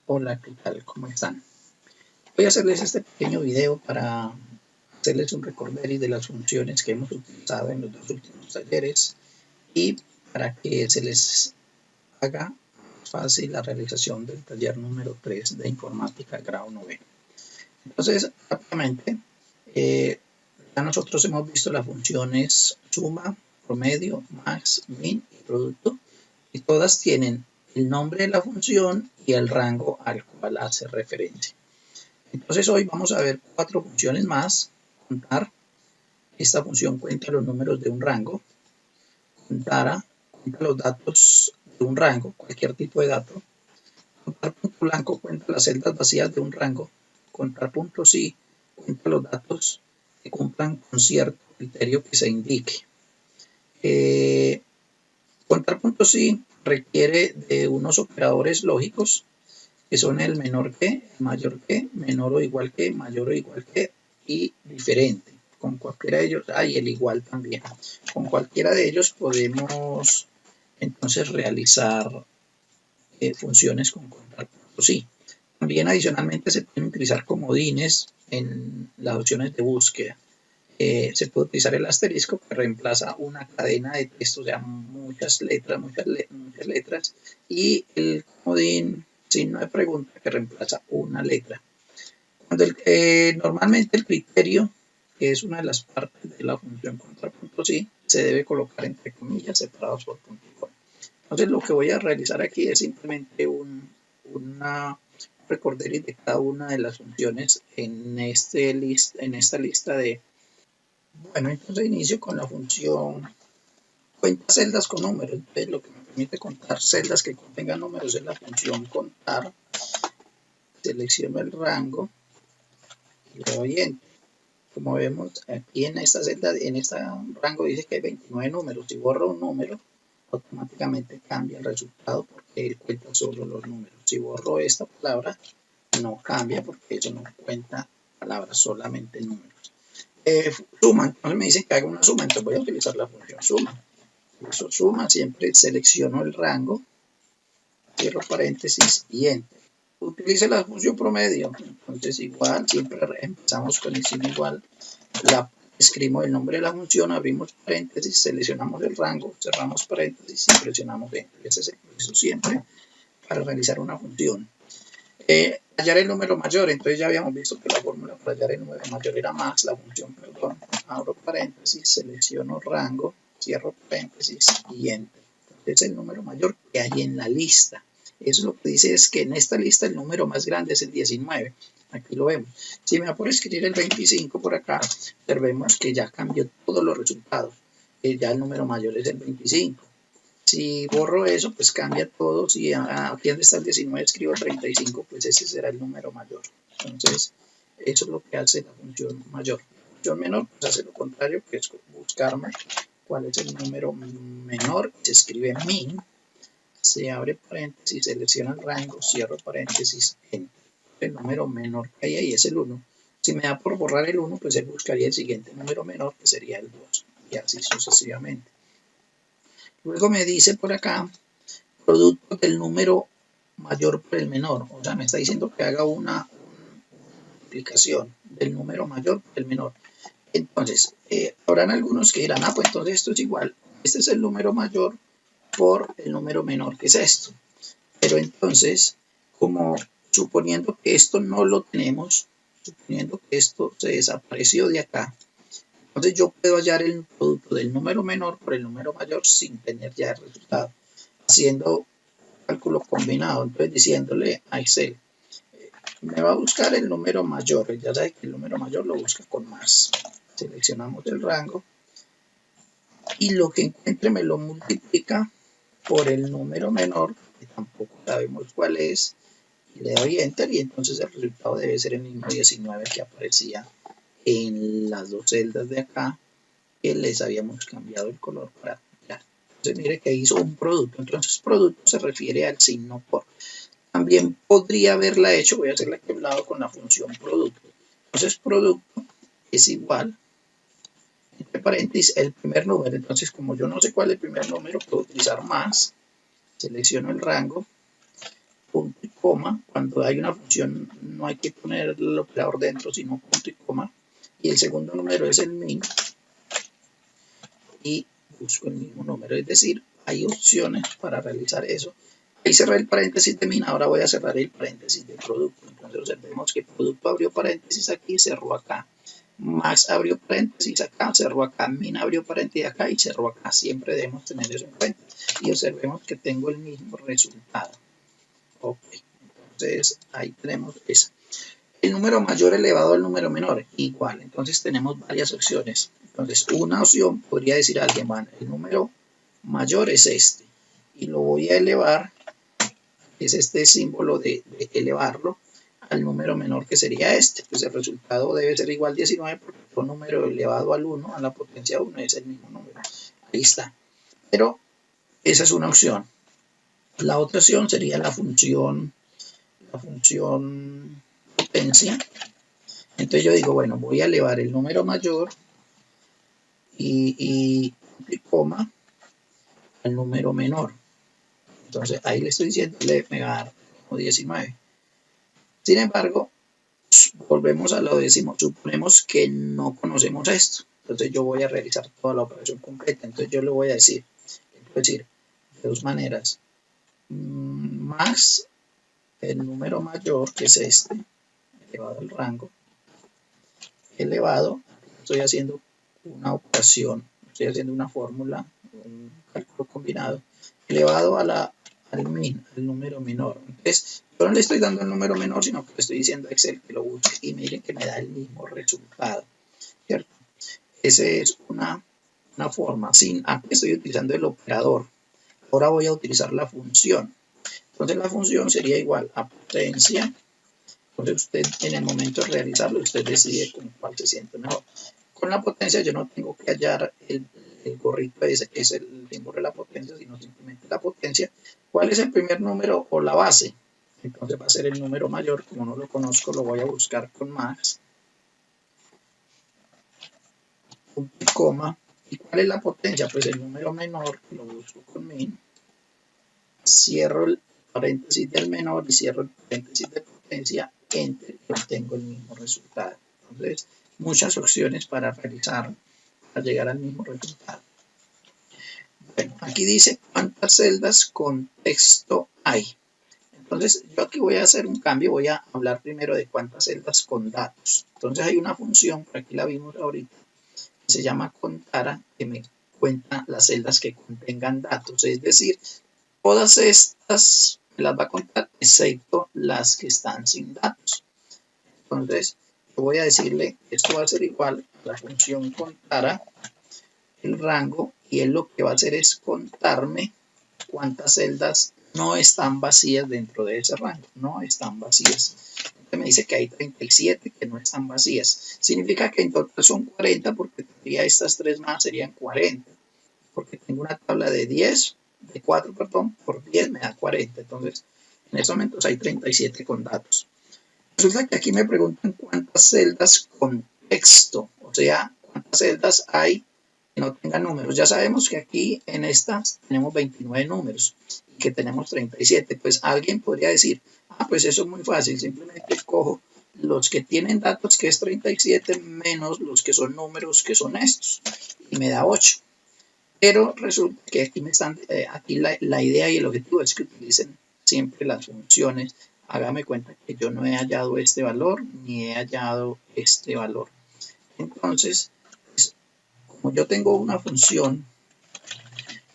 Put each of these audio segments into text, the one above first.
Hola, ¿qué tal? ¿Cómo están? Voy a hacerles este pequeño video para hacerles un recorderis de las funciones que hemos utilizado en los dos últimos talleres y para que se les haga fácil la realización del taller número 3 de informática grado 9. Entonces, rápidamente, ya nosotros hemos visto las funciones suma, promedio, max, min y producto, y todas tienen el nombre de la función y el rango al cual hace referencia. Entonces hoy vamos a ver 4 funciones más. Contar, esta función cuenta los números de un rango. Contara, cuenta los datos de un rango, cualquier tipo de dato. Contar punto blanco cuenta las celdas vacías de un rango. Contar punto sí cuenta los datos que cumplan con cierto criterio que se indique. Contar punto sí requiere de unos operadores lógicos que son el menor que, el mayor que, menor o igual que, mayor o igual que y diferente. Con cualquiera de ellos, y el igual también. Con cualquiera de ellos podemos entonces realizar funciones con contar punto sí. También adicionalmente se pueden utilizar comodines en las opciones de búsqueda. Se puede utilizar el asterisco que reemplaza una cadena de texto, o sea, muchas letras, y el comodín signo de pregunta que reemplaza una letra. Cuando normalmente el criterio, que es una de las partes de la función contar punto sí, se debe colocar entre comillas separados por punto y coma. Entonces lo que voy a realizar aquí es simplemente una recorderis de cada una de las funciones en esta lista de. Bueno, entonces inicio con la función cuenta celdas con números. Entonces lo que me permite contar celdas que contengan números es la función contar. Selecciono el rango y le doy enter. Como vemos aquí en esta celda, en este rango dice que hay 29 números. Si borro un número, automáticamente cambia el resultado porque él cuenta solo los números. Si borro esta palabra, no cambia porque eso no cuenta palabras, solamente números. Suma, entonces me dicen que haga una suma, entonces voy a utilizar la función suma. Uso suma, siempre selecciono el rango, cierro paréntesis y enter. Utilice la función promedio, entonces igual, siempre empezamos con el signo igual, escribimos el nombre de la función, abrimos paréntesis, seleccionamos el rango, cerramos paréntesis y presionamos enter. Ese es el proceso siempre para realizar una función. Hallar el número mayor, entonces ya habíamos visto que la fórmula para hallar el número mayor era max, la función, perdón, abro paréntesis, selecciono rango, cierro paréntesis y enter. Entonces es el número mayor que hay en la lista. Eso lo que dice es que en esta lista el número más grande es el 19. Aquí lo vemos. Si me da por escribir el 25 por acá, observemos que ya cambió todos los resultados. Ya el número mayor es el 25. Si borro eso, pues cambia todo. Si aquí donde está el 19 escribo 35, pues ese será el número mayor. Entonces, eso es lo que hace la función mayor. La función menor, pues hace lo contrario, que es buscarme cuál es el número menor. Se escribe min, se abre paréntesis, selecciona el rango, cierro paréntesis, enter. El número menor que hay ahí es el 1. Si me da por borrar el 1, pues él buscaría el siguiente número menor, que sería el 2, y así sucesivamente. Luego me dice por acá, producto del número mayor por el menor. O sea, me está diciendo que haga una multiplicación del número mayor por el menor. Entonces, habrán algunos que dirán, pues entonces esto es igual. Este es el número mayor por el número menor, que es esto. Pero entonces, como suponiendo que esto no lo tenemos, suponiendo que esto se desapareció de acá, entonces yo puedo hallar el producto del número menor por el número mayor sin tener ya el resultado, haciendo cálculo combinado, entonces diciéndole a Excel, me va a buscar el número mayor, ya sabe que el número mayor lo busca con más. Seleccionamos el rango y lo que encuentre me lo multiplica por el número menor, que tampoco sabemos cuál es, y le doy enter y entonces el resultado debe ser el mismo 19 que aparecía en las dos celdas de acá, que les habíamos cambiado el color para mirar. Entonces mire que hizo un producto, entonces producto se refiere al signo por. También podría haberla hecho, voy a hacerla aquí a un lado con la función producto. Entonces producto es igual, entre paréntesis, el primer número. Entonces como yo no sé cuál es el primer número, puedo utilizar más, selecciono el rango, punto y coma. Cuando hay una función no hay que poner el operador dentro, sino punto y coma. Y el segundo número es el min. Y busco el mismo número. Es decir, hay opciones para realizar eso. Ahí cerré el paréntesis de min, ahora voy a cerrar el paréntesis de producto. Entonces observemos que producto abrió paréntesis aquí, cerró acá. Max abrió paréntesis acá, cerró acá. Min abrió paréntesis acá y cerró acá. Siempre debemos tener eso en cuenta. Y observemos que tengo el mismo resultado. Ok, entonces ahí tenemos esa. El número mayor elevado al número menor, igual. Entonces tenemos varias opciones. Entonces una opción podría decir a alguien, bueno, el número mayor es este. Y lo voy a elevar, es este símbolo de elevarlo al número menor que sería este. Pues el resultado debe ser igual a 19 porque todo número elevado al 1, a la potencia 1, es el mismo número. Ahí está. Pero esa es una opción. La otra opción sería la función potencia. Entonces yo digo, bueno, voy a elevar el número mayor y coma al número menor. Entonces ahí le estoy diciendo, me va a dar 19. Sin embargo, volvemos a lo décimo. Suponemos que no conocemos esto. Entonces yo voy a realizar toda la operación completa. Entonces yo le voy a decir, de dos maneras. Más el número mayor, que es este, elevado al rango, elevado, estoy haciendo una operación, estoy haciendo una fórmula, un cálculo combinado, elevado al min, al número menor. Entonces, yo no le estoy dando el número menor, sino que le estoy diciendo a Excel que lo busque y miren que me da el mismo resultado, ¿cierto? Esa es una forma. Aquí estoy utilizando el operador. Ahora voy a utilizar la función. Entonces la función sería igual a potencia. Entonces usted en el momento de realizarlo, usted decide con cuál se siente mejor. Con la potencia yo no tengo que hallar el gorrito ese que es el símbolo de la potencia, sino simplemente la potencia. ¿Cuál es el primer número o la base? Entonces va a ser el número mayor. Como no lo conozco, lo voy a buscar con max. Punto y coma. ¿Y cuál es la potencia? Pues el número menor, lo busco con min. Cierro el paréntesis del menor y cierro el paréntesis de potencia, enter, y obtengo el mismo resultado. Entonces, muchas opciones para realizar, para llegar al mismo resultado. Bueno, aquí dice cuántas celdas con texto hay. Entonces, yo aquí voy a hacer un cambio, voy a hablar primero de cuántas celdas con datos. Entonces, hay una función, por aquí la vimos ahorita, que se llama contara, que me cuenta las celdas que contengan datos, es decir, todas estas me las va a contar, excepto las que están sin datos. Entonces, yo voy a decirle que esto va a ser igual a la función contara, el rango, y él lo que va a hacer es contarme cuántas celdas no están vacías dentro de ese rango, no están vacías. Entonces me dice que hay 37 que no están vacías. Significa que en total son 40 porque tendría estas tres más, serían 40. Porque tengo una tabla de 10, de 4, perdón, por 10 me da 40. Entonces, en estos momentos hay 37 con datos. Resulta que aquí me preguntan cuántas celdas con texto, o sea, cuántas celdas hay que no tengan números. Ya sabemos que aquí en estas tenemos 29 números y que tenemos 37. Pues alguien podría decir, pues eso es muy fácil, simplemente cojo los que tienen datos, que es 37, menos los que son números, que son estos, y me da 8. Pero resulta que aquí aquí la idea y el objetivo es que utilicen siempre las funciones. Hágame cuenta que yo no he hallado este valor ni he hallado este valor. Entonces, pues, como yo tengo una función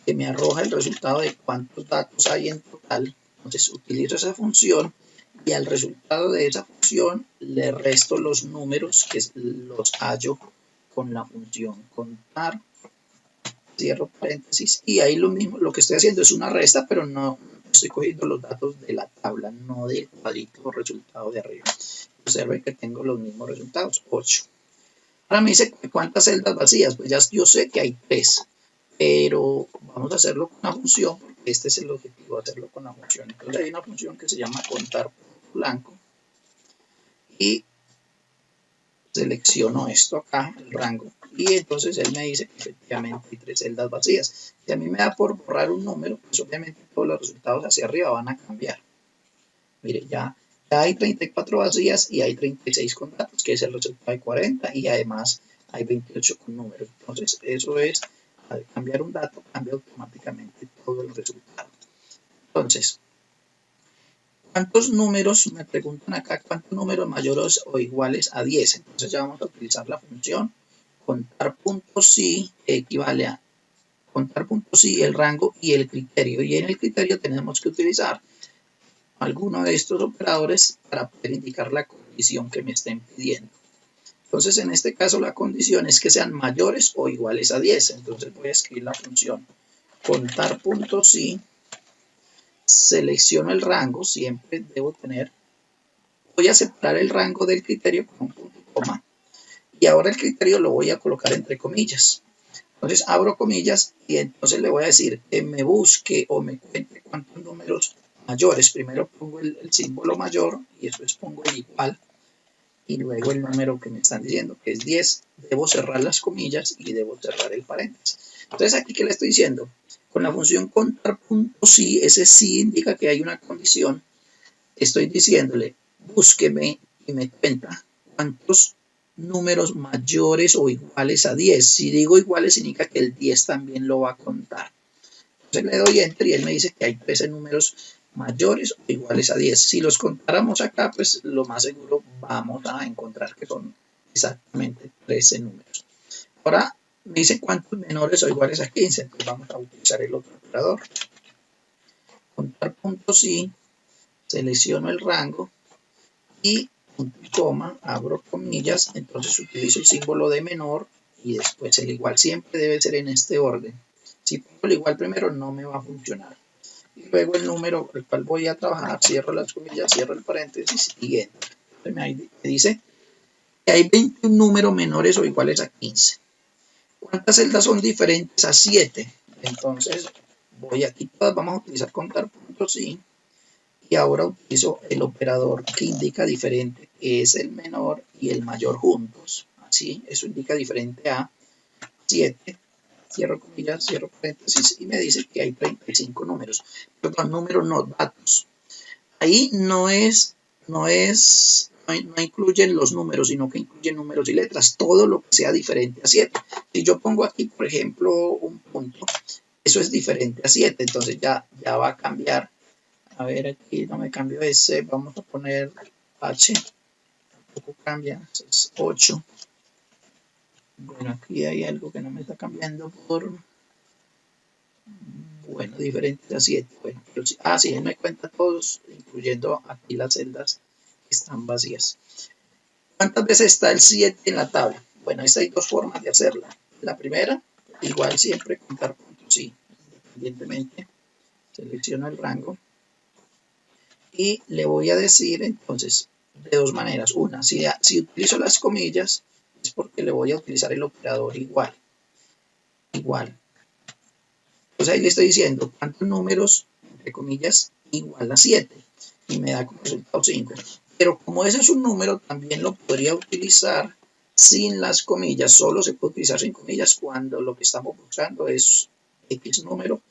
que me arroja el resultado de cuántos datos hay en total, entonces utilizo esa función y al resultado de esa función le resto los números que los hallo con la función contar. Cierro paréntesis y ahí lo mismo, lo que estoy haciendo es una resta, pero no estoy cogiendo los datos de la tabla, no del cuadrito o resultado de arriba. Observen que tengo los mismos resultados, 8. Ahora me dice cuántas celdas vacías, pues ya yo sé que hay 3, pero vamos a hacerlo con una función, porque este es el objetivo, hacerlo con la función. Entonces hay una función que se llama contar por blanco y selecciono esto acá, el rango, y entonces él me dice que efectivamente hay 3 celdas vacías. Si a mí me da por borrar un número, pues obviamente todos los resultados hacia arriba van a cambiar. Mire, ya hay 34 vacías y hay 36 con datos, que es el resultado de 40, y además hay 28 con números. Entonces, eso es, al cambiar un dato, cambia automáticamente todo el resultado. Entonces, ¿cuántos números, me preguntan acá, cuántos números mayores o iguales a 10? Entonces ya vamos a utilizar la función contar puntos sí, que equivale a contar puntos sí, el rango y el criterio. Y en el criterio tenemos que utilizar alguno de estos operadores para poder indicar la condición que me estén pidiendo. Entonces, en este caso, la condición es que sean mayores o iguales a 10. Entonces, voy a escribir la función contar puntos sí, selecciono el rango, siempre debo tener, voy a separar el rango del criterio con un punto y coma, y ahora el criterio lo voy a colocar entre comillas. Entonces, abro comillas y entonces le voy a decir que me busque o me cuente cuántos números mayores. Primero pongo el símbolo mayor y después pongo el igual y luego el número que me están diciendo, que es 10. Debo cerrar las comillas y debo cerrar el paréntesis. Entonces, aquí, ¿qué le estoy diciendo? Con la función contar punto sí, ese sí indica que hay una condición. Estoy diciéndole, búsqueme y me cuenta cuántos números mayores o iguales a 10. Si digo iguales, significa que el 10 también lo va a contar. Entonces le doy enter y él me dice que hay 13 números mayores o iguales a 10. Si los contáramos acá, pues lo más seguro vamos a encontrar que son exactamente 13 números. Ahora me dice cuántos menores o iguales a 15. Entonces vamos a utilizar el otro operador. Contar puntos sí, selecciono el rango y punto y coma, abro comillas, entonces utilizo el símbolo de menor y después el igual. Siempre debe ser en este orden. Si pongo el igual primero no me va a funcionar. Y luego el número por el cual voy a trabajar, cierro las comillas, cierro el paréntesis y enter. Me dice que hay 21 números menores o iguales a 15. ¿Cuántas celdas son diferentes a 7? Entonces voy aquí, todas vamos a utilizar contar puntos sí. Y ahora utilizo el operador que indica diferente, que es el menor y el mayor juntos. Así, eso indica diferente a 7. Cierro comillas, cierro paréntesis y me dice que hay 35 números. Perdón, números no, datos. Ahí no incluyen los números, sino que incluyen números y letras. Todo lo que sea diferente a 7. Si yo pongo aquí, por ejemplo, un punto, eso es diferente a 7. Entonces ya va a cambiar. A ver, aquí no me cambio ese, vamos a poner H, tampoco cambia, es 8. Bueno, aquí hay algo que no me está cambiando por, bueno, diferente a 7. Bueno, pero sí, sí, él me cuenta todos, incluyendo aquí las celdas que están vacías. ¿Cuántas veces está el 7 en la tabla? Bueno, hay dos formas de hacerla. La primera, igual siempre contar puntos sí, independientemente, selecciono el rango. Y le voy a decir entonces de dos maneras. Una, si utilizo las comillas es porque le voy a utilizar el operador igual. Igual. Entonces ahí le estoy diciendo cuántos números, entre comillas, igual a 7. Y me da como resultado 5. Pero como ese es un número, también lo podría utilizar sin las comillas. Solo se puede utilizar sin comillas cuando lo que estamos buscando es X número.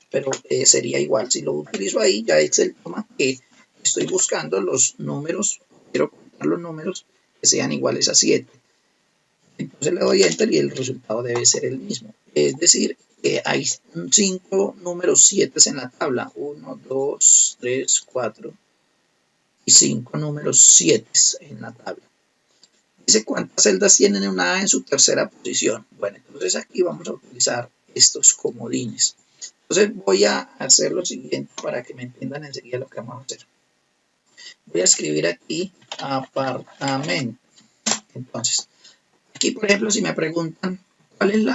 Pero sería igual. Si lo utilizo ahí, ya Excel toma que estoy buscando los números, quiero contar los números que sean iguales a 7. Entonces le doy enter y el resultado debe ser el mismo. Es decir, que hay 5 números 7 en la tabla. 1, 2, 3, 4 y 5 números 7 en la tabla. Dice cuántas celdas tienen una A en su tercera posición. Bueno, entonces aquí vamos a utilizar estos comodines. Entonces voy a hacer lo siguiente para que me entiendan enseguida lo que vamos a hacer. Voy a escribir aquí apartamento. Entonces, aquí por ejemplo, si me preguntan cuál es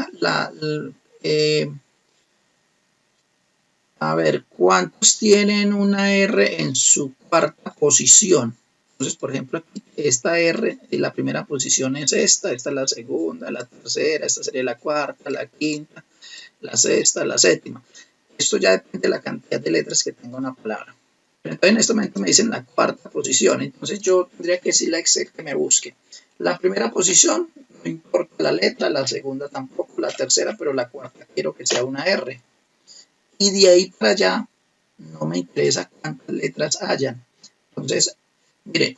a ver, ¿cuántos tienen una R en su cuarta posición? Entonces, por ejemplo, aquí esta R, la primera posición es esta es la segunda, la tercera, esta sería la cuarta, la quinta, la sexta, la séptima. Esto ya depende de la cantidad de letras que tenga una palabra. Entonces en este momento me dicen la cuarta posición, entonces yo tendría que decirle a Excel que me busque la primera posición, no importa la letra, la segunda tampoco, la tercera, pero la cuarta quiero que sea una R. Y de ahí para allá no me interesa cuántas letras hayan, Entonces, mire,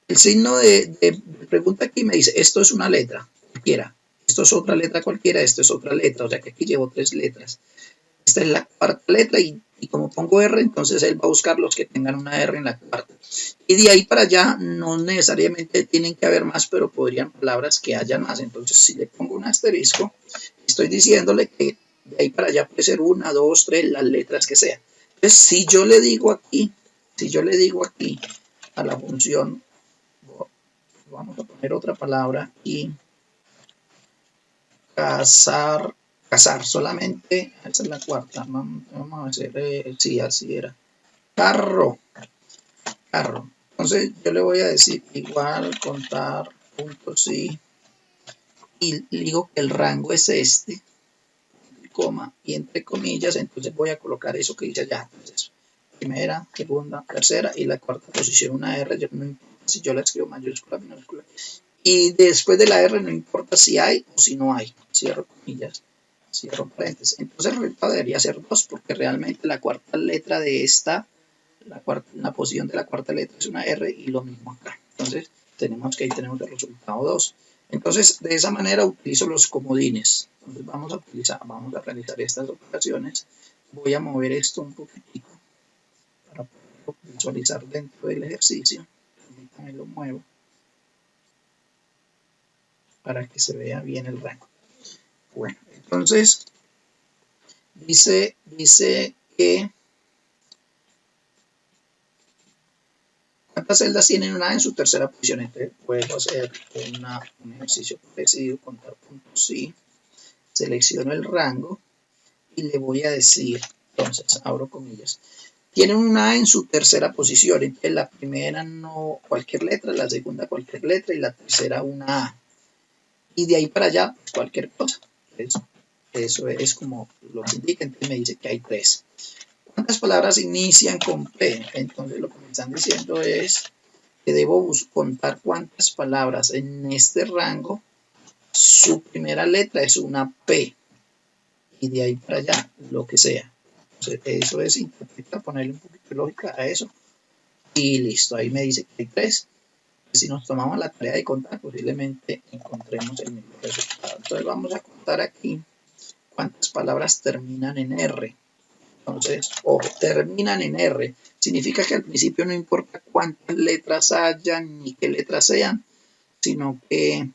el signo de pregunta aquí me dice, esto es una letra cualquiera, esto es otra letra cualquiera, esto es otra letra, o sea que aquí llevo 3 letras. Esta es la cuarta letra y como pongo R, entonces él va a buscar los que tengan una R en la cuarta. Y de ahí para allá no necesariamente tienen que haber más, pero podrían palabras que hayan más. Entonces si le pongo un asterisco, estoy diciéndole que de ahí para allá puede ser 1, 2, 3, las letras que sean. Entonces si yo le digo aquí a la función, vamos a poner otra palabra y cazar solamente, esa es la cuarta, vamos a hacer, sí, así era, carro. Entonces yo le voy a decir igual contar puntos sí, y digo que el rango es este, coma, y entre comillas, entonces voy a colocar eso que dice allá. Entonces, primera, segunda, tercera y la cuarta posición una R, no importa si yo la escribo mayúscula, minúscula. Y después de la R no importa si hay o si no hay. Cierro comillas, cierro paréntesis. Entonces el resultado debería ser 2 porque realmente la cuarta letra de esta, la posición de la cuarta letra es una R y lo mismo acá. Entonces tenemos que ahí tenemos el resultado 2. Entonces de esa manera utilizo los comodines. Entonces vamos a realizar estas operaciones. Voy a mover esto un poquitico para poder visualizar dentro del ejercicio. Permítanme lo muevo para que se vea bien el rango. Bueno, entonces dice que ¿cuántas celdas tienen una en su tercera posición? Entonces puedo hacer un ejercicio parecido, contar puntos sí, selecciono el rango y le voy a decir, entonces abro comillas, tienen una A en su tercera posición, entonces la primera no cualquier letra, la segunda cualquier letra y la tercera una A. Y de ahí para allá, pues cualquier cosa. Eso es como lo que indica, entonces me dice que hay 3. ¿Cuántas palabras inician con P? Entonces lo que me están diciendo es que debo contar cuántas palabras en este rango su primera letra es una P y de ahí para allá lo que sea. Entonces, eso es interpretar, ponerle un poquito de lógica a eso y listo, ahí me dice que hay 3. Si nos tomamos la tarea de contar, posiblemente encontremos el mismo resultado. Entonces vamos a contar aquí cuántas palabras terminan en R. Entonces, ojo, terminan en R. Significa que al principio no importa cuántas letras hayan ni qué letras sean, sino que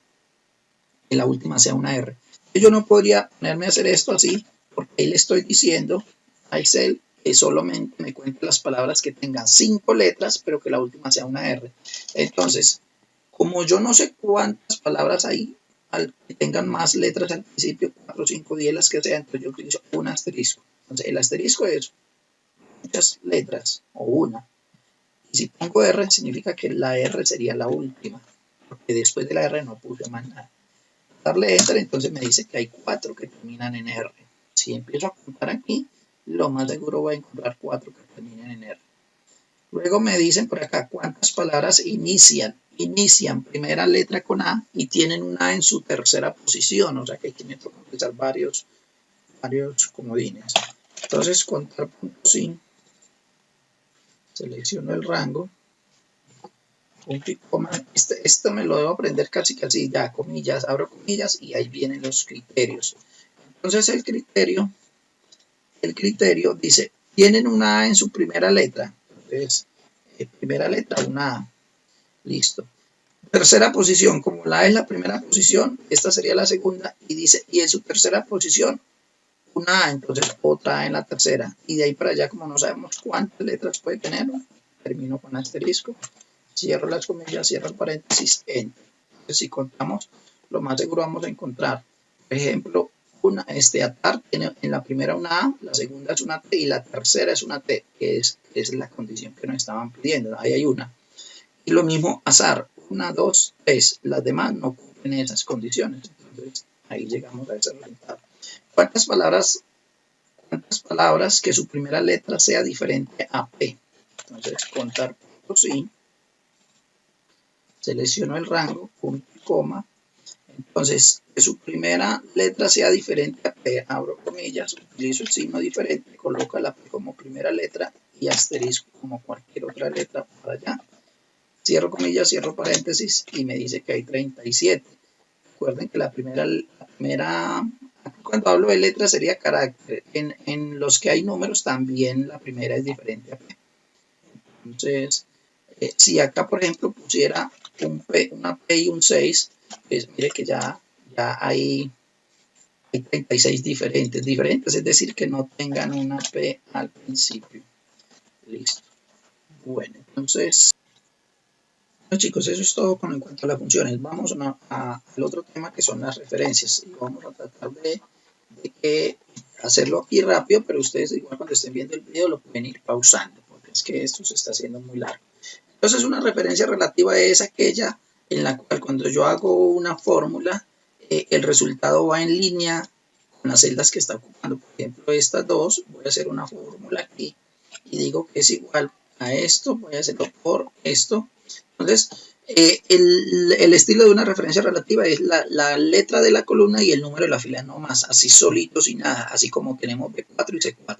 la última sea una R. Yo no podría ponerme a hacer esto así, porque ahí le estoy diciendo a Excel que solamente me cuente las palabras que tengan 5 letras, pero que la última sea una R. Entonces, como yo no sé cuántas palabras hay que tengan más letras al principio, 4, 5, 10, las que sean, entonces yo utilizo un asterisco. Entonces, el asterisco es muchas letras o una. Y si pongo R, significa que la R sería la última, porque después de la R no puse más nada. Darle Enter, entonces me dice que hay 4 que terminan en R. Si empiezo a contar aquí, lo más seguro voy a encontrar 4 que terminen en R. Luego me dicen por acá cuántas palabras inician primera letra con A y tienen una A en su tercera posición, o sea que aquí me toca utilizar varios comodines. Entonces contar puntos sí, selecciono el rango, punto y coma, esto me lo debo aprender casi ya, comillas, abro comillas y ahí vienen los criterios. Entonces el criterio dice, tienen una A en su primera letra, entonces primera letra, una A, listo. Tercera posición, como la A es la primera posición, esta sería la segunda, y dice, y en su tercera posición, una A, entonces otra A en la tercera, y de ahí para allá, como no sabemos cuántas letras puede tener, termino con asterisco, cierro las comillas, cierro el paréntesis, enter. Entonces, si contamos, lo más seguro vamos a encontrar, por ejemplo, atar tiene en la primera una A, la segunda es una T y la tercera es una T, que es la condición que nos estaban pidiendo, ahí hay una. Y lo mismo azar, 1, 2, 3, las demás no cumplen esas condiciones. Entonces ahí llegamos a ese resultado. ¿Cuántas palabras que su primera letra sea diferente a P? Entonces contar puntos sí, selecciono el rango, punto y coma. Entonces, que su primera letra sea diferente a P, abro comillas, utilizo el signo diferente, coloco la P como primera letra y asterisco como cualquier otra letra para allá. Cierro comillas, cierro paréntesis y me dice que hay 37. Recuerden que la primera cuando hablo de letras sería carácter. En los que hay números también la primera es diferente a P. Entonces, si acá por ejemplo pusiera una P y un 6, pues mire que ya hay 36 diferentes, es decir, que no tengan una P al principio. Listo. Bueno, entonces, bueno, chicos, eso es todo en cuanto a las funciones. Vamos al otro tema que son las referencias. Y vamos a tratar de hacerlo aquí rápido, pero ustedes igual cuando estén viendo el video lo pueden ir pausando, porque es que esto se está haciendo muy largo. Entonces, una referencia relativa es aquella en la cual cuando yo hago una fórmula, el resultado va en línea con las celdas que está ocupando. Por ejemplo, estas dos, voy a hacer una fórmula aquí y digo que es igual a esto, voy a hacerlo por esto. Entonces, el estilo de una referencia relativa es la letra de la columna y el número de la fila, no más, así solito, sin nada, así como tenemos B4 y C4.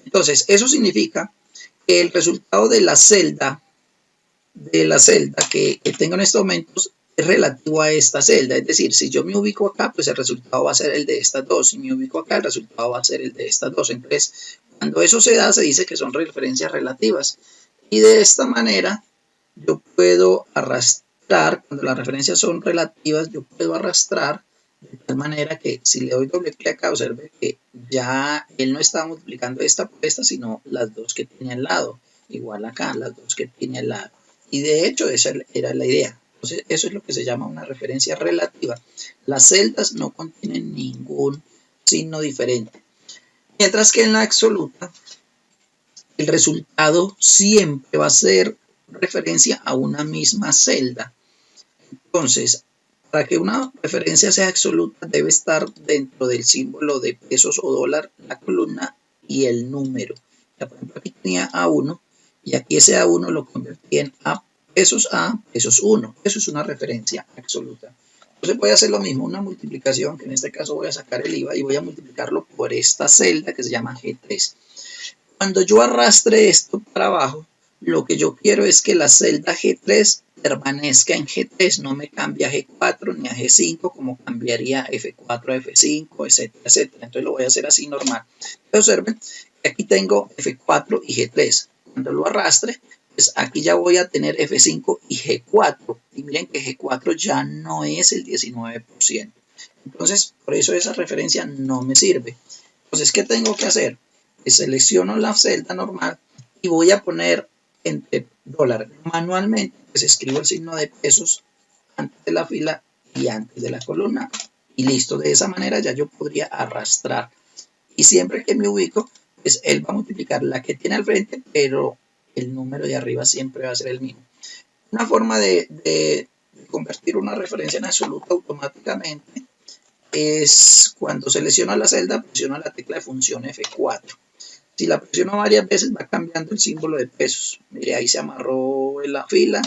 Entonces, eso significa que el resultado de la celda que tengo en estos momentos es relativo a esta celda. Es decir, si yo me ubico acá, pues el resultado va a ser el de estas dos. Si me ubico acá, el resultado va a ser el de estas dos. Entonces, cuando eso se da, se dice que son referencias relativas. Y de esta manera, yo puedo arrastrar, cuando las referencias son relativas, yo puedo arrastrar de tal manera que si le doy doble clic acá, observe que ya él no está multiplicando esta por esta, sino las dos que tiene al lado. Igual acá, las dos que tiene al lado. Y de hecho esa era la idea. Entonces eso es lo que se llama una referencia relativa. Las celdas no contienen ningún signo diferente. Mientras que en la absoluta, el resultado siempre va a ser referencia a una misma celda. Entonces, para que una referencia sea absoluta, debe estar dentro del símbolo de pesos o dólar, la columna y el número. Ya, por ejemplo, aquí tenía A1 y aquí ese A1 lo convertí en A pesos 1. Eso es una referencia absoluta. Entonces voy a hacer lo mismo, una multiplicación, que en este caso voy a sacar el IVA y voy a multiplicarlo por esta celda que se llama G3. Cuando yo arrastre esto para abajo, lo que yo quiero es que la celda G3 permanezca en G3, no me cambie a G4 ni a G5 como cambiaría F4 a F5, etcétera, etcétera. Entonces lo voy a hacer así normal. Observen que aquí tengo F4 y G3. Cuando lo arrastre, pues aquí ya voy a tener F5 y G4. Y miren que G4 ya no es el 19%. Entonces, por eso esa referencia no me sirve. Entonces, ¿qué tengo que hacer? Selecciono la celda normal y voy a poner entre dólar. Manualmente, pues escribo el signo de pesos antes de la fila y antes de la columna. Y listo, de esa manera ya yo podría arrastrar. Y siempre que me ubico, pues él va a multiplicar la que tiene al frente, pero el número de arriba siempre va a ser el mismo. Una forma de convertir una referencia en absoluta automáticamente es cuando selecciono la celda, presiono la tecla de función F4. Si la presiono varias veces va cambiando el símbolo de pesos. Mire, ahí se amarró en la fila,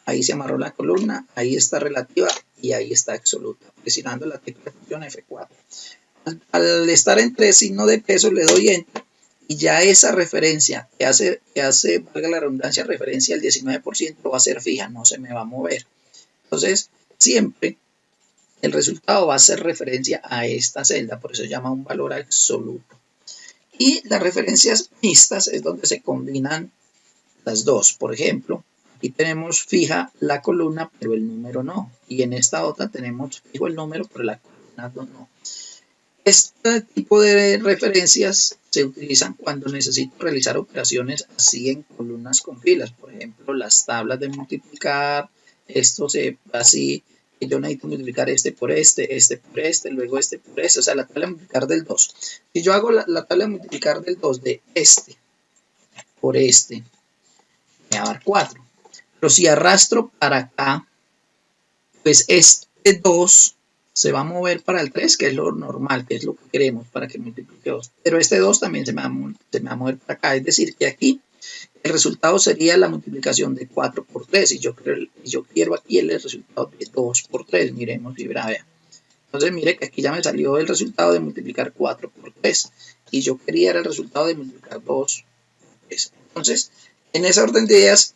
ahí se amarró la columna, ahí está relativa y ahí está absoluta. Presionando la tecla de función F4. Al estar entre signo de pesos le doy Enter y ya esa referencia que hace, valga la redundancia, referencia al 19% va a ser fija, no se me va a mover. Entonces, siempre el resultado va a ser referencia a esta celda, por eso se llama un valor absoluto. Y las referencias mixtas es donde se combinan las dos. Por ejemplo, aquí tenemos fija la columna, pero el número no. Y en esta otra tenemos fijo el número, pero la columna no. Este tipo de referencias se utilizan cuando necesito realizar operaciones así en columnas con filas. Por ejemplo, las tablas de multiplicar, esto se así. Yo necesito multiplicar este por este por este, luego este por este, o sea, la tabla de multiplicar del 2. Si yo hago la tabla de multiplicar del 2 de este por este, me va a dar 4. Pero si arrastro para acá, pues este 2 se va a mover para el 3, que es lo normal, que es lo que queremos para que multiplique 2. Pero este 2 también se me va a mover para acá, es decir, que aquí el resultado sería la multiplicación de 4 por 3 y yo quiero aquí el resultado de 2 por 3. Miremos y vea. Entonces mire que aquí ya me salió el resultado de multiplicar 4 por 3 y yo quería el resultado de multiplicar 2 3. Entonces, en ese orden de ideas,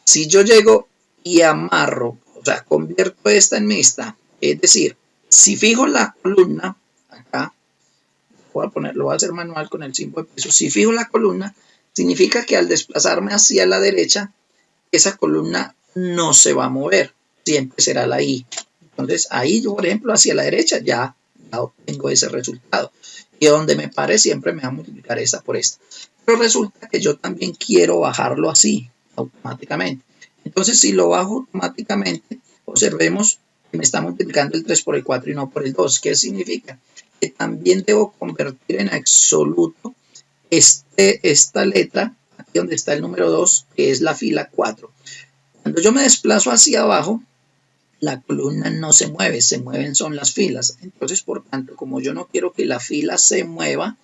si yo llego y amarro, o sea, convierto esta en mixta, es decir, si fijo la columna acá, lo voy a hacer manual con el símbolo de peso, si fijo la columna, significa que al desplazarme hacia la derecha, esa columna no se va a mover, siempre será la I. Entonces ahí yo, por ejemplo, hacia la derecha ya obtengo ese resultado. Y donde me pare siempre me va a multiplicar esta por esta. Pero resulta que yo también quiero bajarlo así, automáticamente. Entonces si lo bajo automáticamente, observemos que me está multiplicando el 3 por el 4 y no por el 2. ¿Qué significa? Que también debo convertir en absoluto esta letra, aquí donde está el número 2, que es la fila 4. Cuando yo me desplazo hacia abajo, la columna no se mueve, se mueven son las filas. Entonces, por tanto, como yo no quiero que la fila se mueva,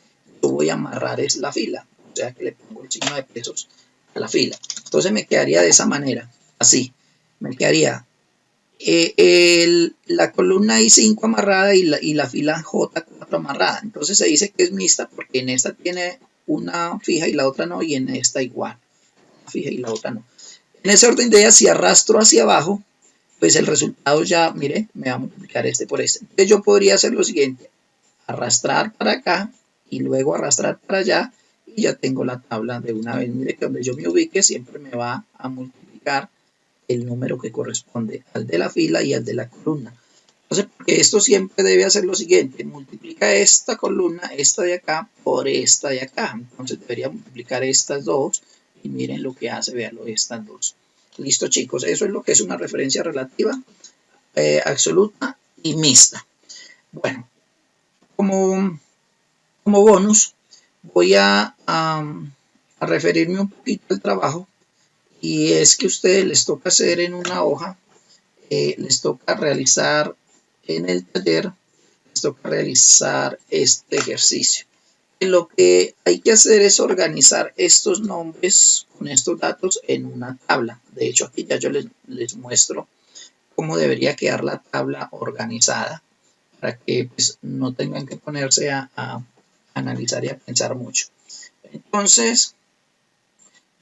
yo voy a amarrar es la fila. O sea que le pongo el signo de pesos a la fila. Entonces me quedaría de esa manera, así. Me quedaría la columna I5 amarrada y la fila J4 amarrada. Entonces se dice que es mixta porque en esta tiene una fija y la otra no, y en esta igual. Una fija y la otra no. En ese orden de ideas, si arrastro hacia abajo, pues el resultado ya, mire, me va a multiplicar este por este. Entonces yo podría hacer lo siguiente, arrastrar para acá y luego arrastrar para allá y ya tengo la tabla de una vez. Mire que donde yo me ubique siempre me va a multiplicar el número que corresponde al de la fila y al de la columna. Entonces, porque esto siempre debe hacer lo siguiente, multiplica esta columna, esta de acá, por esta de acá. Entonces debería multiplicar estas dos y miren lo que hace, véanlo, estas dos. Listo, chicos, eso es lo que es una referencia relativa, absoluta y mixta. Bueno, como bonus voy a referirme un poquito al trabajo, y es que a ustedes les toca hacer en una hoja, les toca realizar en el taller, les toca realizar este ejercicio. Lo que hay que hacer es organizar estos nombres con estos datos en una tabla. De hecho, aquí ya yo les muestro cómo debería quedar la tabla organizada para que pues, no tengan que ponerse a analizar y a pensar mucho. Entonces,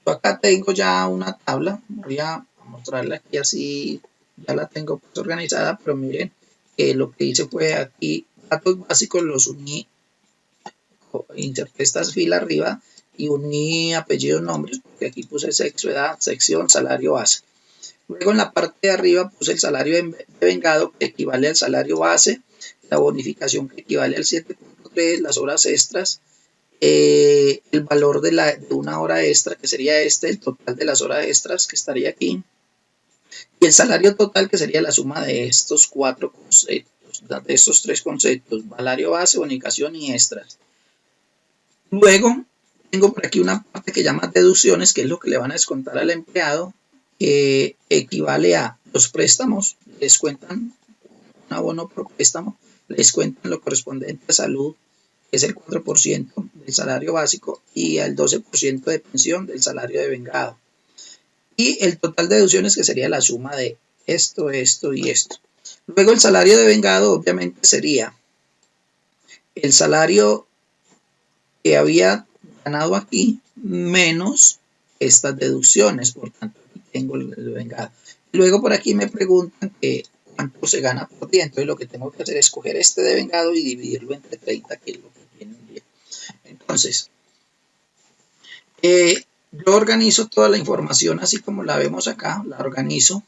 yo acá tengo ya una tabla. Voy a mostrarla aquí así, ya la tengo pues organizada, pero miren que lo que hice fue aquí, datos básicos los uní, inserté estas filas arriba y uní apellidos, nombres, porque aquí puse sexo, edad, sección, salario base. Luego en la parte de arriba puse el salario de vengado, que equivale al salario base, la bonificación que equivale al 7.3, las horas extras, el valor de una hora extra, que sería el total de las horas extras, que estaría aquí, y el salario total, que sería la suma de estos cuatro conceptos, de estos tres conceptos, salario base, bonificación y extras. Luego tengo por aquí una parte que llama deducciones, que es lo que le van a descontar al empleado, que equivale a los préstamos, les cuentan un abono por préstamo, les cuentan lo correspondiente a salud, que es el 4% del salario básico, y al 12% de pensión del salario de vengado. Y el total de deducciones, que sería la suma de esto, esto y esto. Luego el salario de vengado obviamente sería el salario que había ganado aquí menos estas deducciones, por tanto aquí tengo el vengado. Luego por aquí me preguntan que cuánto se gana por día, entonces lo que tengo que hacer es coger este de vengado y dividirlo entre 30, que es lo que tiene un día. Entonces, yo organizo toda la información así como la vemos acá, la organizo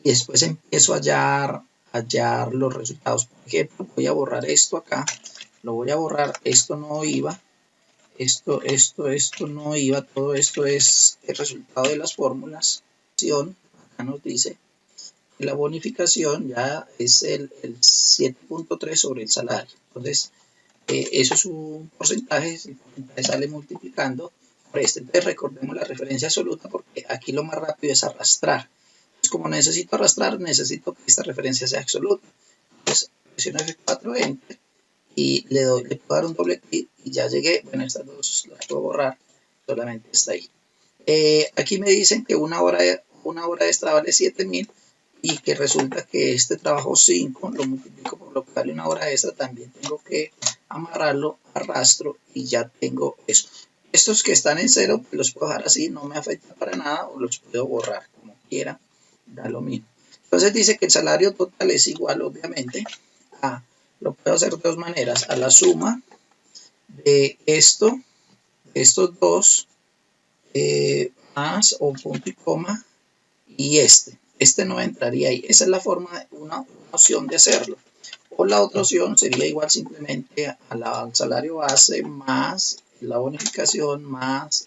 y después empiezo a hallar los resultados. Por ejemplo, voy a borrar esto acá, lo voy a borrar, esto no iba, esto no iba, todo esto es el resultado de las fórmulas. Acá nos dice que la bonificación ya es el 7.3 sobre el salario. Entonces, eso es un porcentaje, el porcentaje sale multiplicando por este. Entonces, recordemos la referencia absoluta porque aquí lo más rápido es arrastrar. Entonces, como necesito arrastrar, necesito que esta referencia sea absoluta. Entonces, presiono F4, Enter, y le puedo dar un doble clic y ya llegué. Bueno, estas dos las puedo borrar, solamente está ahí. Aquí me dicen que una hora extra vale 7.000 y que resulta que este trabajo 5 lo multiplico por lo que vale una hora extra, también tengo que amarrarlo, arrastro y ya tengo eso. Estos que están en 0, pues los puedo dejar así, no me afecta para nada, o los puedo borrar como quiera, da lo mismo. Entonces dice que el salario total es igual, obviamente, lo puedo hacer de dos maneras, a la suma de estos dos, más o punto y coma, y este no entraría ahí. Esa es la forma, una opción de hacerlo. O la otra opción sería igual simplemente al salario base más la bonificación más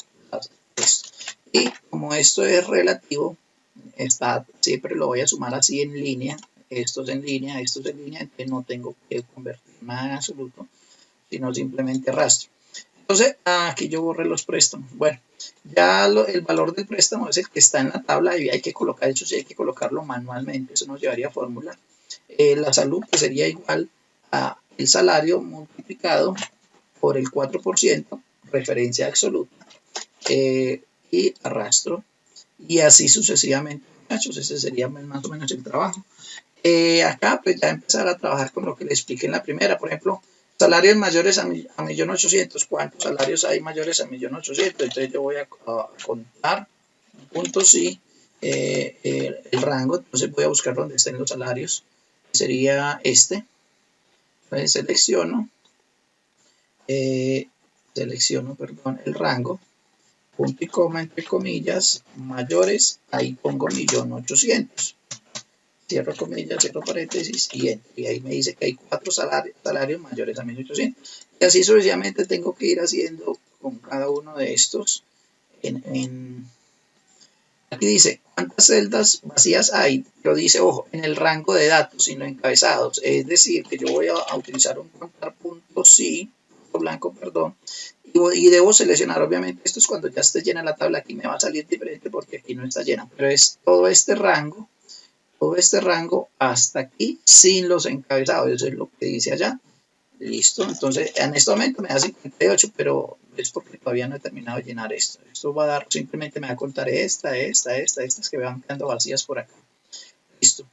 esto. Y como esto es relativo, siempre lo voy a sumar así en línea, esto es en línea, entonces no tengo que convertir nada en absoluto, sino simplemente arrastro. Entonces, aquí yo borré los préstamos. Bueno, ya el valor del préstamo es el que está en la tabla y hay que colocar eso, sí hay que colocarlo manualmente, eso nos llevaría a fórmula. La salud pues sería igual a el salario multiplicado por el 4%, referencia absoluta, y arrastro, y así sucesivamente, muchachos. Ese sería más o menos el trabajo. Acá pues ya empezar a trabajar con lo que le expliqué en la primera, por ejemplo, salarios mayores a 1.800.000, ¿cuántos salarios hay mayores a 1.800.000? Entonces yo voy a contar, punto sí, el rango, entonces voy a buscar donde estén los salarios, sería este, entonces selecciono el rango, punto y coma entre comillas, mayores, ahí pongo 1.800.000. Cierro comillas, cierro paréntesis y ahí me dice que hay 4 salarios mayores a 1.800. Y así sucesivamente tengo que ir haciendo con cada uno de estos. Aquí dice, ¿cuántas celdas vacías hay? Lo dice, ojo, en el rango de datos, sino encabezados. Es decir, que yo voy a utilizar un contar punto sí, punto blanco, perdón, y debo seleccionar, obviamente, esto es cuando ya esté llena la tabla, aquí me va a salir diferente porque aquí no está llena, pero es todo este rango hasta aquí sin los encabezados, eso es lo que dice allá. Listo, entonces en este momento me da 58, pero es porque todavía no he terminado de llenar esto. Esto va a dar, simplemente me va a contar estas que van quedando vacías por acá. Listo.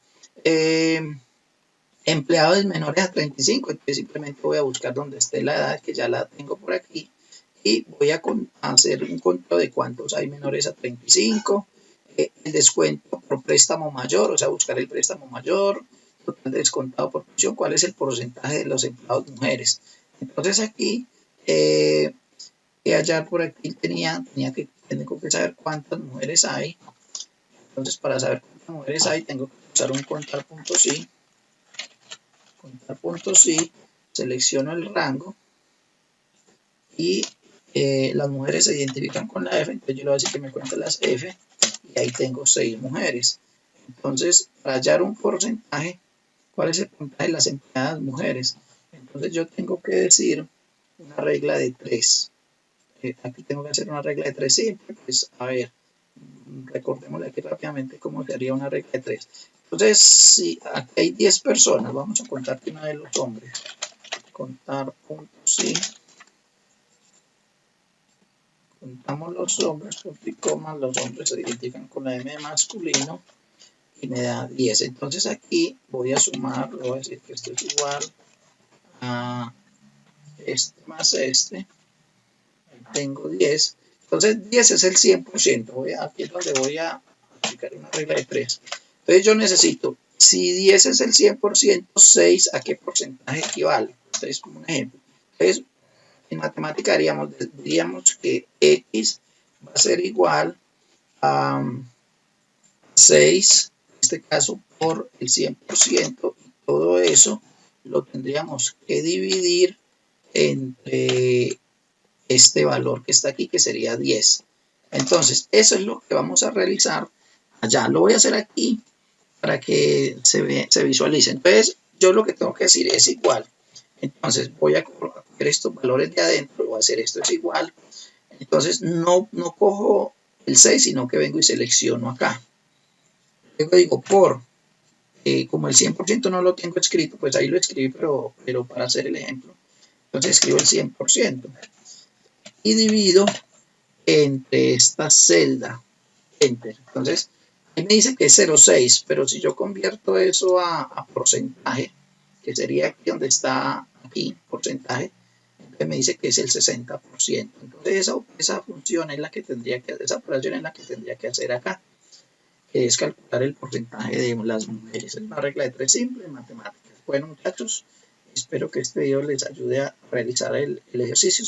Empleados menores a 35, entonces simplemente voy a buscar donde esté la edad, que ya la tengo por aquí, y voy a hacer un conteo de cuántos hay menores a 35. El descuento por préstamo mayor, o sea, buscar el préstamo mayor, total descontado por pensión, cuál es el porcentaje de los empleados mujeres. Entonces aquí, hallar por aquí tengo que saber cuántas mujeres hay. Entonces para saber cuántas mujeres hay tengo que usar un contar punto sí, selecciono el rango y las mujeres se identifican con la F, entonces yo le voy a decir que me cuente las F y ahí tengo 6 mujeres. Entonces, para hallar un porcentaje, ¿cuál es el porcentaje de las empleadas mujeres? Entonces yo tengo que decir una regla de 3. Aquí tengo que hacer una regla de 3 simple, pues a ver, recordémosle aquí rápidamente cómo sería una regla de 3. Entonces, si aquí hay 10 personas, vamos a contar que una de los hombres. Contar punto sí. Contamos los hombres, punto y coma, los hombres se identifican con la M de masculino y me da 10. Entonces aquí voy a sumar, voy a decir que esto es igual a este más este. Ahí tengo 10. Entonces 10 es el 100%. Aquí es donde voy a aplicar una regla de 3. Entonces yo necesito, si 10 es el 100%, 6 a qué porcentaje equivale. Entonces, como un ejemplo. Entonces, en matemática diríamos que X va a ser igual a 6, en este caso por el 100%, y todo eso lo tendríamos que dividir entre este valor que está aquí, que sería 10. Entonces, eso es lo que vamos a realizar allá. Lo voy a hacer aquí para que se visualice. Entonces, yo lo que tengo que decir es igual. Entonces, voy a coger estos valores de adentro, voy a hacer esto es igual. Entonces, no cojo el 6, sino que vengo y selecciono acá. Luego digo como el 100% no lo tengo escrito, pues ahí lo escribí, pero para hacer el ejemplo. Entonces escribo el 100% y divido entre esta celda, enter. Entonces, ahí me dice que es 0,6, pero si yo convierto eso a porcentaje, que sería aquí donde está, aquí, porcentaje, Entonces me dice que es el 60%. Entonces esa función es la que tendría que hacer, esa operación es la que tendría que hacer acá, que es calcular el porcentaje de las mujeres. Es una regla de 3 simple en matemáticas. Bueno, muchachos, espero que este video les ayude a realizar el ejercicio.